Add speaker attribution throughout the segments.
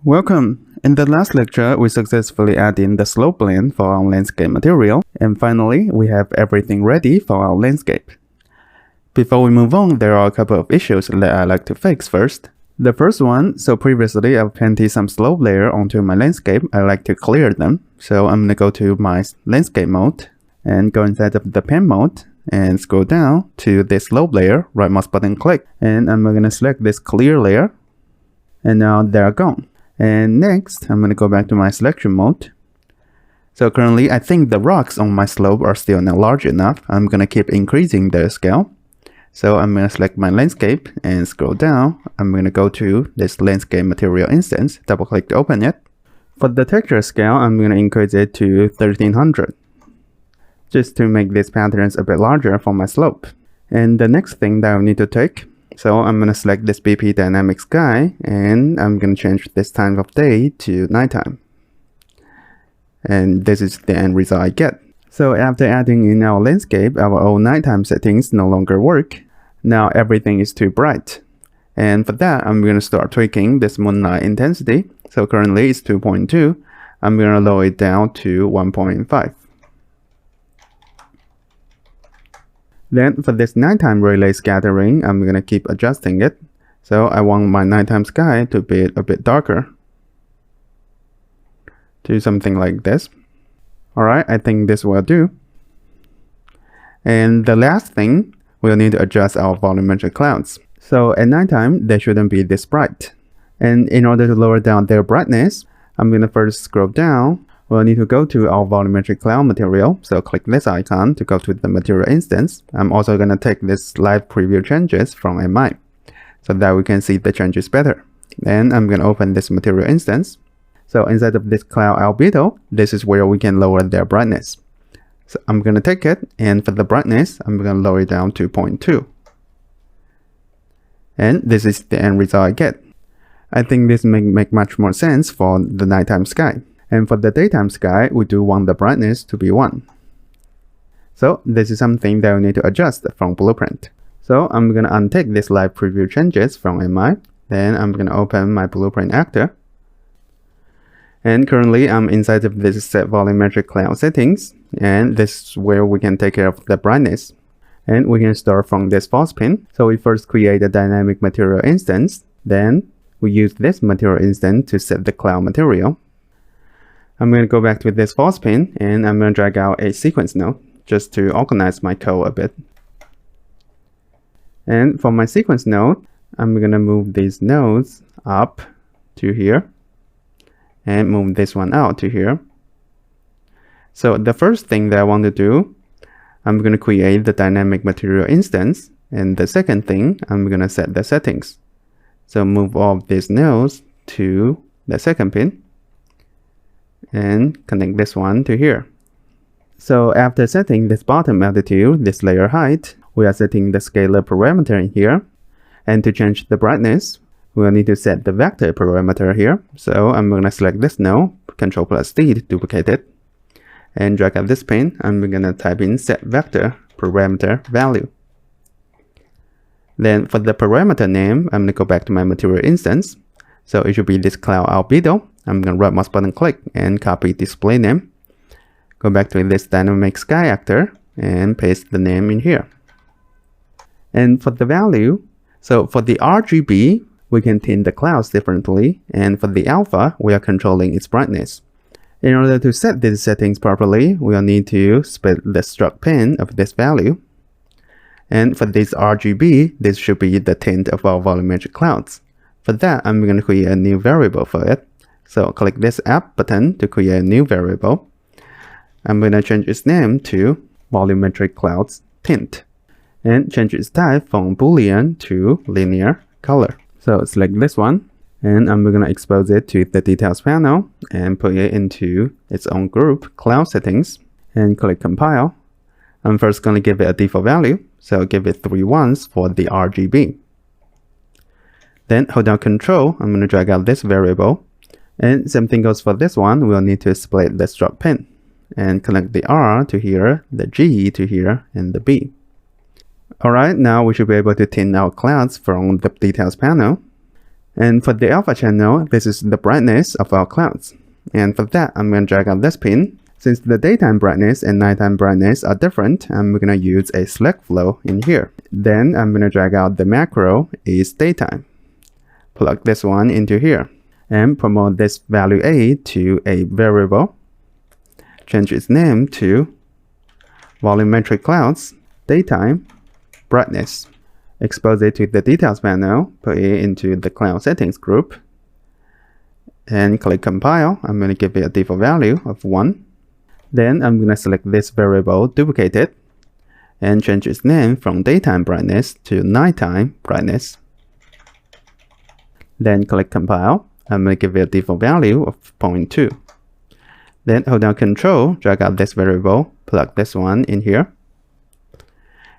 Speaker 1: Welcome! In the last lecture, we successfully added in the slope blend for our landscape material, and finally, we have everything ready for our landscape. Before we move on, there are a couple of issues that I like to fix first. The first one, so previously I've painted some slope layer onto my landscape. I like to clear them, so I'm gonna go to my landscape mode and go inside of the pen mode and scroll down to this slope layer, right mouse button click, and I'm gonna select this clear layer, and now they're gone. And next, I'm going to go back to my selection mode. So currently, I think the rocks on my slope are still not large enough. I'm going to keep increasing the scale. So I'm going to select my landscape and scroll down. I'm going to go to this landscape material instance, double click to open it. For the texture scale, I'm going to increase it to 1300, just to make these patterns a bit larger for my slope. And the next thing that I need to take, so I'm going to select this BP Dynamic Sky, and I'm going to change this time of day to nighttime. And this is the end result I get. So after adding in our landscape, our old nighttime settings no longer work. Now everything is too bright. And for that, I'm going to start tweaking this moonlight intensity. So currently it's 2.2. I'm going to lower it down to 1.5. Then for this nighttime relay scattering, I'm going to keep adjusting it. So I want my nighttime sky to be a bit darker, to something like this. Alright, I think this will do. And the last thing, we'll need to adjust our volumetric clouds. So at nighttime, they shouldn't be this bright. And in order to lower down their brightness, I'm going to first scroll down. We'll need to go to our volumetric cloud material, so click this icon to go to the material instance. I'm also going to take this live preview changes from MI, so that we can see the changes better. Then I'm going to open this material instance. So inside of this cloud albedo, this is where we can lower their brightness. So I'm going to take it, and for the brightness, I'm going to lower it down to 0.2. And this is the end result I get. I think this make much more sense for the nighttime sky. And for the daytime sky, we do want the brightness to be 1. So this is something that we need to adjust from Blueprint. So I'm going to untick this live preview changes from MI. Then I'm going to open my Blueprint actor. And currently I'm inside of this set volumetric cloud settings. And this is where we can take care of the brightness. And we can start from this false pin. So we first create a dynamic material instance. Then we use this material instance to set the cloud material. I'm going to go back to this false pin, and I'm going to drag out a sequence node just to organize my code a bit. And for my sequence node, I'm going to move these nodes up to here and move this one out to here. So the first thing that I want to do, I'm going to create the dynamic material instance, and the second thing, I'm going to set the settings. So move all of these nodes to the second pin and connect this one to here. So after setting this bottom altitude, this layer height, we are setting the scalar parameter in here. And to change the brightness, we'll need to set the vector parameter here. So I'm going to select this node, Ctrl+D to duplicate it, and drag out this pin. I'm going to type in set vector parameter value. Then for the parameter name, I'm going to go back to my material instance. So it should be this cloud albedo. I'm going to right mouse button click and copy display name. Go back to this dynamic sky actor and paste the name in here. And for the value, so for the RGB, we can tint the clouds differently. And for the alpha, we are controlling its brightness. In order to set these settings properly, we'll need to split the struct pin of this value. And for this RGB, this should be the tint of our volumetric clouds. For that, I'm going to create a new variable for it. So click this app button to create a new variable. I'm going to change its name to volumetric clouds tint and change its type from boolean to linear color. So select this one, and I'm going to expose it to the details panel and put it into its own group, cloud settings, and click compile. I'm first going to give it a default value, so give it 3 ones for the RGB. Then hold down Control, I'm going to drag out this variable. And same thing goes for this one, we'll need to split the struct pin and connect the R to here, the G to here, and the B. Alright, now we should be able to tint our clouds from the details panel. And for the alpha channel, this is the brightness of our clouds. And for that, I'm going to drag out this pin. Since the daytime brightness and nighttime brightness are different, I'm going to use a select flow in here. Then I'm going to drag out the macro is daytime. Plug this one into here and promote this value A to a variable. Change its name to volumetric clouds, daytime, brightness. Expose it to the details panel, put it into the cloud settings group, and click compile. I'm going to give it a default value of 1. Then I'm going to select this variable, duplicate it, and change its name from daytime brightness to nighttime brightness. Then click compile. I'm going to give it a default value of 0.2. Then hold down Control, drag out this variable, plug this one in here.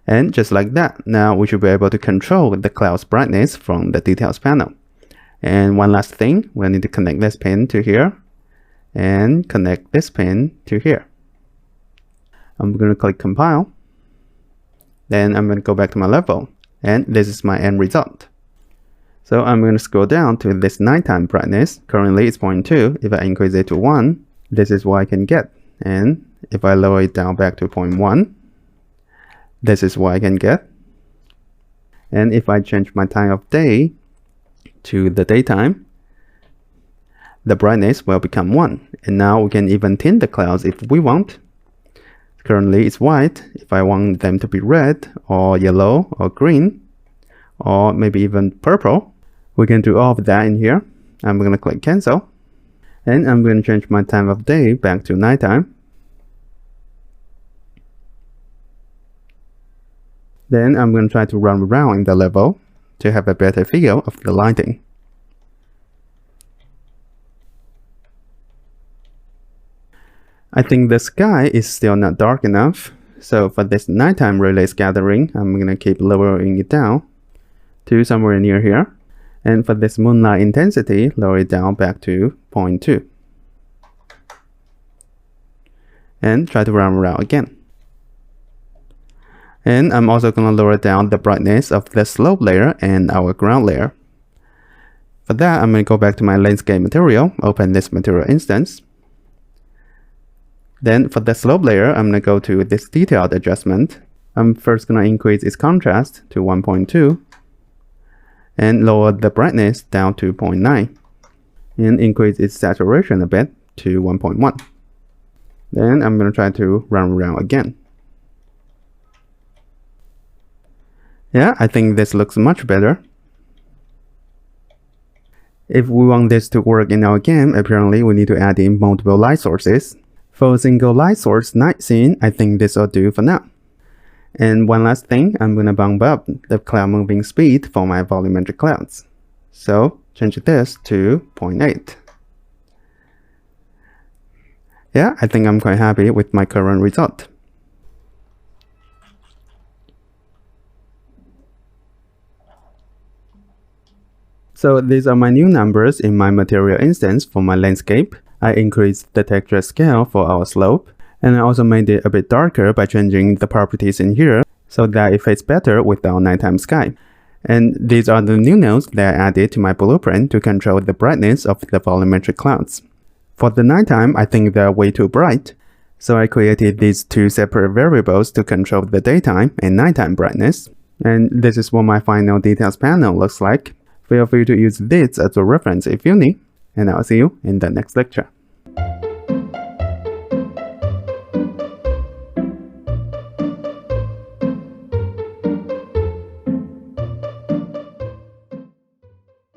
Speaker 1: And just like that, now we should be able to control the cloud's brightness from the details panel. And one last thing, we'll need to connect this pin to here and connect this pin to here. I'm going to click compile. Then I'm going to go back to my level, and this is my end result. So I'm going to scroll down to this nighttime brightness. Currently it's 0.2. If I increase it to 1, this is what I can get. And if I lower it down back to 0.1, this is what I can get. And if I change my time of day to the daytime, the brightness will become 1. And now we can even tint the clouds if we want. Currently it's white. If I want them to be red or yellow or green or maybe even purple, we can do all of that in here. I'm going to click cancel. And I'm going to change my time of day back to nighttime. Then I'm going to try to run around in the level to have a better feel of the lighting. I think the sky is still not dark enough. So for this nighttime relay scattering, I'm going to keep lowering it down to somewhere near here. And for this moonlight intensity, lower it down back to 0.2. And try to run around again. And I'm also going to lower down the brightness of the slope layer and our ground layer. For that, I'm going to go back to my landscape material, open this material instance. Then for the slope layer, I'm going to go to this detailed adjustment. I'm first going to increase its contrast to 1.2 and lower the brightness down to 0.9 and increase its saturation a bit to 1.1. Then I'm going to try to run around again. Yeah, I think this looks much better. If we want this to work in our game, apparently we need to add in multiple light sources. For a single light source night scene, I think this will do for now. And one last thing, I'm going to bump up the cloud moving speed for my volumetric clouds. So change this to 0.8. Yeah, I think I'm quite happy with my current result. So these are my new numbers in my material instance for my landscape. I increased the texture scale for our slope, and I also made it a bit darker by changing the properties in here so that it fits better with our nighttime sky. And these are the new nodes that I added to my blueprint to control the brightness of the volumetric clouds. For the nighttime, I think they're way too bright, so I created these two separate variables to control the daytime and nighttime brightness. And this is what my final details panel looks like. Feel free to use this as a reference if you need, and I'll see you in the next lecture.